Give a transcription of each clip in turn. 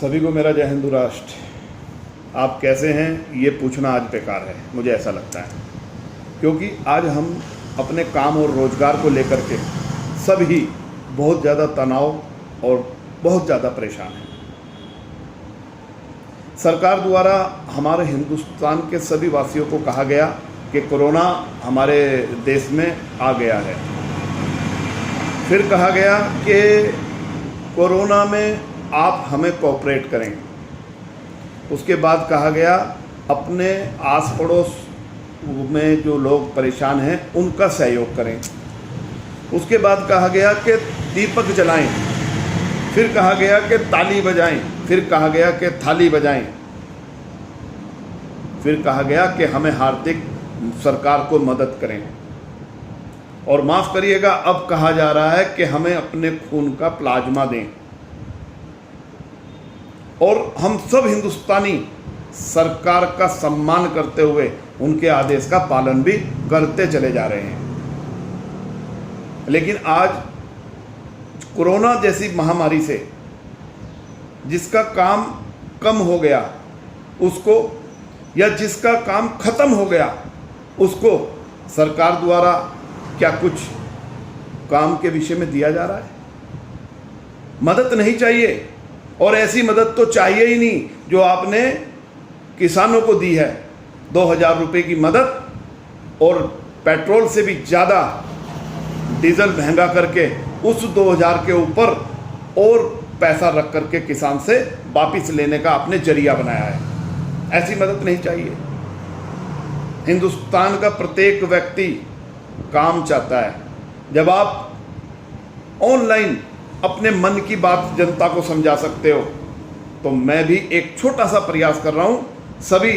सभी को मेरा जय हिंदू राष्ट्र। आप कैसे हैं ये पूछना आज बेकार है, मुझे ऐसा लगता है, क्योंकि आज हम अपने काम और रोज़गार को लेकर के सभी बहुत ज़्यादा तनाव और बहुत ज़्यादा परेशान हैं। सरकार द्वारा हमारे हिंदुस्तान के सभी वासियों को कहा गया कि कोरोना हमारे देश में आ गया है। फिर कहा गया कि कोरोना में आप हमें कोऑपरेट करें। उसके बाद कहा गया अपने आस पड़ोस में जो लोग परेशान हैं उनका सहयोग करें। उसके बाद कहा गया कि दीपक जलाएं। फिर कहा गया कि ताली बजाएं। फिर कहा गया कि थाली बजाएं। फिर कहा गया कि हमें हार्दिक सरकार को मदद करें। और माफ़ करिएगा, अब कहा जा रहा है कि हमें अपने खून का प्लाज्मा दें। और हम सब हिंदुस्तानी सरकार का सम्मान करते हुए उनके आदेश का पालन भी करते चले जा रहे हैं। लेकिन आज कोरोना जैसी महामारी से जिसका काम कम हो गया उसको, या जिसका काम खत्म हो गया उसको सरकार द्वारा क्या कुछ काम के विषय में दिया जा रहा है? मदद नहीं चाहिए, और ऐसी मदद तो चाहिए ही नहीं जो आपने किसानों को दी है। 2000 रुपये की मदद, और पेट्रोल से भी ज़्यादा डीजल महंगा करके उस 2000 के ऊपर और पैसा रख करके किसान से वापस लेने का आपने जरिया बनाया है। ऐसी मदद नहीं चाहिए। हिंदुस्तान का प्रत्येक व्यक्ति काम चाहता है। जब आप ऑनलाइन अपने मन की बात जनता को समझा सकते हो, तो मैं भी एक छोटा सा प्रयास कर रहा हूं सभी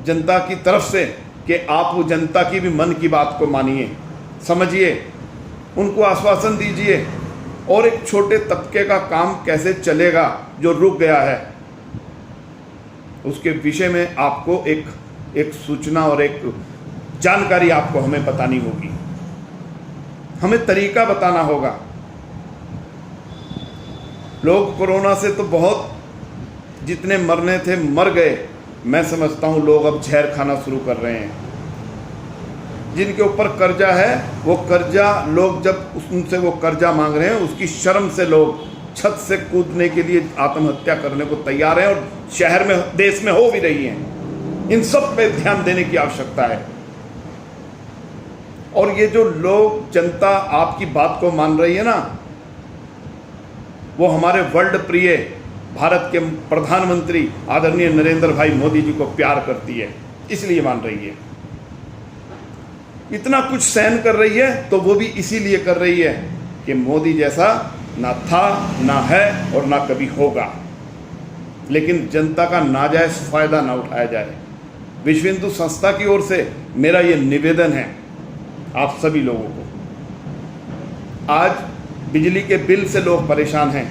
जनता की तरफ से कि आप वो जनता की भी मन की बात को मानिए, समझिए, उनको आश्वासन दीजिए, और एक छोटे तबके का काम कैसे चलेगा जो रुक गया है उसके विषय में आपको एक सूचना और एक जानकारी आपको हमें बतानी होगी। हमें तरीका बताना होगा। लोग कोरोना से तो बहुत, जितने मरने थे मर गए। मैं समझता हूँ लोग अब जहर खाना शुरू कर रहे हैं। जिनके ऊपर कर्जा है वो कर्जा, लोग जब उनसे वो कर्जा मांग रहे हैं उसकी शर्म से लोग छत से कूदने के लिए आत्महत्या करने को तैयार हैं, और शहर में, देश में हो भी रही हैं। इन सब पे ध्यान देने की आवश्यकता है। और ये जो लोग, जनता आपकी बात को मान रही है ना, वो हमारे वर्ल्ड प्रिय भारत के प्रधानमंत्री आदरणीय नरेंद्र भाई मोदी जी को प्यार करती है, इसलिए मान रही है। इतना कुछ सहन कर रही है तो वो भी इसीलिए कर रही है कि मोदी जैसा ना था, ना है और ना कभी होगा। लेकिन जनता का नाजायज फायदा ना उठाया जाए। विश्व हिंदू संस्था की ओर से मेरा ये निवेदन है आप सभी लोगों को। आज बिजली के बिल से लोग परेशान हैं,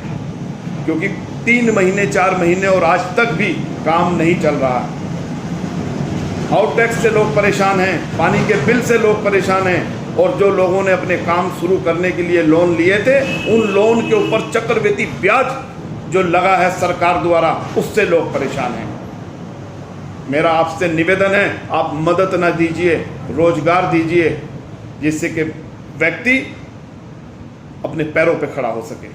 क्योंकि 3 महीने 4 महीने और आज तक भी काम नहीं चल रहा। हाउस टैक्स से लोग परेशान हैं, पानी के बिल से लोग परेशान हैं, और जो लोगों ने अपने काम शुरू करने के लिए लोन लिए थे उन लोन के ऊपर चक्रवृद्धि ब्याज जो लगा है सरकार द्वारा, उससे लोग परेशान हैं। मेरा आपसे निवेदन है, आप मदद ना दीजिए, रोजगार दीजिए, जिससे कि व्यक्ति अपने पैरों पे खड़ा हो सके।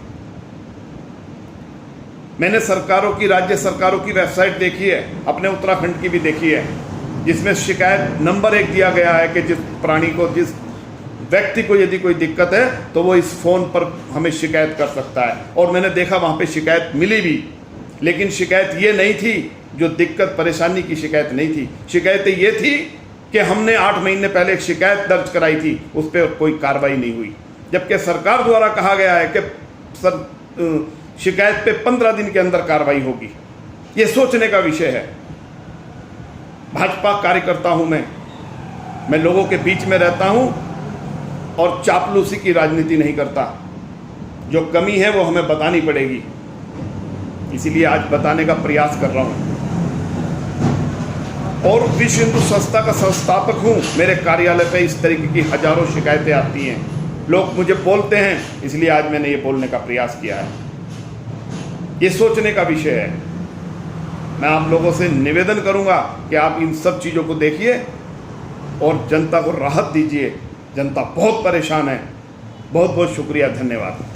मैंने सरकारों की, राज्य सरकारों की वेबसाइट देखी है, अपने उत्तराखंड की भी देखी है, जिसमें शिकायत नंबर 1 दिया गया है कि जिस प्राणी को, जिस व्यक्ति को यदि कोई दिक्कत है तो वो इस फ़ोन पर हमें शिकायत कर सकता है। और मैंने देखा वहाँ पे शिकायत मिली भी, लेकिन शिकायत ये नहीं थी जो दिक्कत परेशानी की शिकायत नहीं थी। शिकायतें ये थी कि हमने 8 महीने पहले एक शिकायत दर्ज कराई थी, उस पर कोई कार्रवाई नहीं हुई। जबकि सरकार द्वारा कहा गया है कि शिकायत पे 15 दिन के अंदर कार्रवाई होगी। ये सोचने का विषय है। भाजपा कार्यकर्ता हूं मैं लोगों के बीच में रहता हूं और चापलूसी की राजनीति नहीं करता। जो कमी है वो हमें बतानी पड़ेगी, इसीलिए आज बताने का प्रयास कर रहा हूं। और विश्व हिंदू संस्था का संस्थापक हूं। मेरे कार्यालय पे इस तरीके की हजारों शिकायतें आती हैं, लोग मुझे बोलते हैं, इसलिए आज मैंने ये बोलने का प्रयास किया है। ये सोचने का विषय है। मैं आप लोगों से निवेदन करूंगा कि आप इन सब चीज़ों को देखिए और जनता को राहत दीजिए। जनता बहुत परेशान है। बहुत बहुत शुक्रिया, धन्यवाद।